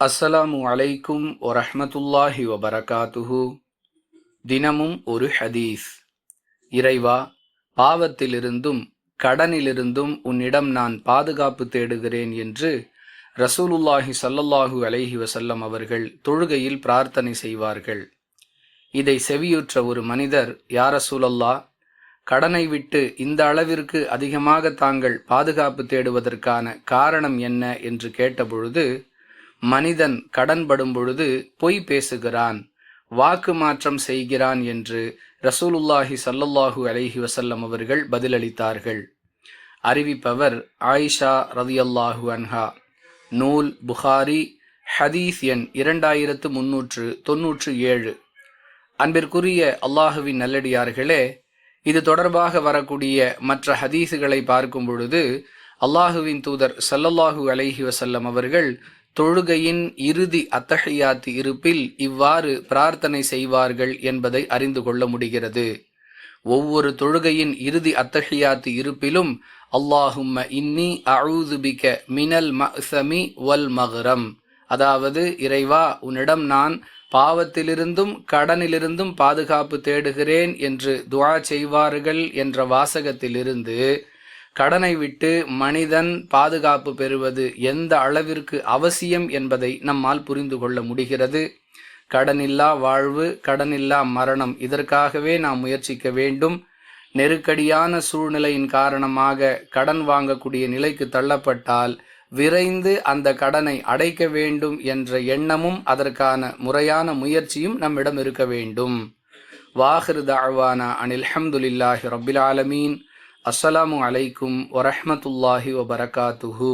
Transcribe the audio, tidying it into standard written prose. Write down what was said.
அஸ்ஸலாமு அலைக்கும் வரஹ்மத்துல்லாஹி வபரகாத்துஹு. தினமும் ஒரு ஹதீஸ். இறைவா, பாவத்திலிருந்தும் கடனிலிருந்தும் உன்னிடம் நான் பாதுகாப்பு தேடுகிறேன் என்று ரசூலுல்லாஹி ஸல்லல்லாஹு அலைஹி வஸல்லம் அவர்கள் தொழுகையில் பிரார்த்தனை செய்வார்கள். இதை செவியுற்ற ஒரு மனிதர், யா ரசூலல்லாஹ், கடனை விட்டு இந்த அளவிற்கு அதிகமாக தாங்கள் பாதுகாப்பு தேடுவதற்கான காரணம் என்ன என்று கேட்டபொழுது, மனிதன் கடன்படும் பொழுது பொய் பேசுகிறான், வாக்கு மாற்றம் செய்கிறான் என்று ரசூலுல்லாஹி ஸல்லல்லாஹு அலைஹி வஸல்லம் அவர்கள் பதிலளித்தார்கள். அறிவிப்பவர் ஆயிஷா ரலியல்லாஹு அன்ஹா. நூல் புகாரி, ஹதீஸ் எண் 2397. அன்பிற்குரிய அல்லாஹுவின் நல்லடியார்களே, இது தொடர்பாக வரக்கூடிய மற்ற ஹதீஸுகளை பார்க்கும் பொழுது அல்லாஹுவின் தூதர் ஸல்லல்லாஹு அலைஹி வஸல்லம் அவர்கள் தொழுகையின் இறுதி அத்தஹியாத் இருப்பில் இவ்வாறு பிரார்த்தனை செய்வார்கள் என்பதை அறிந்து கொள்ள முடிகிறது. ஒவ்வொரு தொழுகையின் இறுதி அத்தஹியாத் இருப்பிலும் அல்லாஹும்ம இன்னி அஊது பிக மினல் மஅஸமி வல் மக்ரம், அதாவது இறைவா, உன்னிடம் நான் பாவத்திலிருந்தும் கடனிலிருந்தும் பாதுகாப்பு தேடுகிறேன் என்று துஆ செய்வார்கள் என்ற வாசகத்திலிருந்து கடனை விட்டு மனிதன் பாதுகாப்பு பெறுவது எந்த அளவிற்கு அவசியம் என்பதை நம்மால் புரிந்து கொள்ள முடிகிறது. கடனில்லா வாழ்வு, கடனில்லா மரணம், இதற்காகவே நாம் முயற்சிக்க வேண்டும். நெருக்கடியான சூழ்நிலையின் காரணமாக கடன் வாங்கக்கூடிய நிலைக்கு தள்ளப்பட்டால் விரைந்து அந்த கடனை அடைக்க வேண்டும் என்ற எண்ணமும் அதற்கான முறையான முயற்சியும் நம்மிடம் இருக்க வேண்டும். வாஹிர் தஅவானா அனில் ஹம்துலில்லாஹி ரப்பில் ஆலமீன். அஸ்ஸலாமு அலைக்கும் வரஹ்மத்துல்லாஹி வபரகாத்துஹு.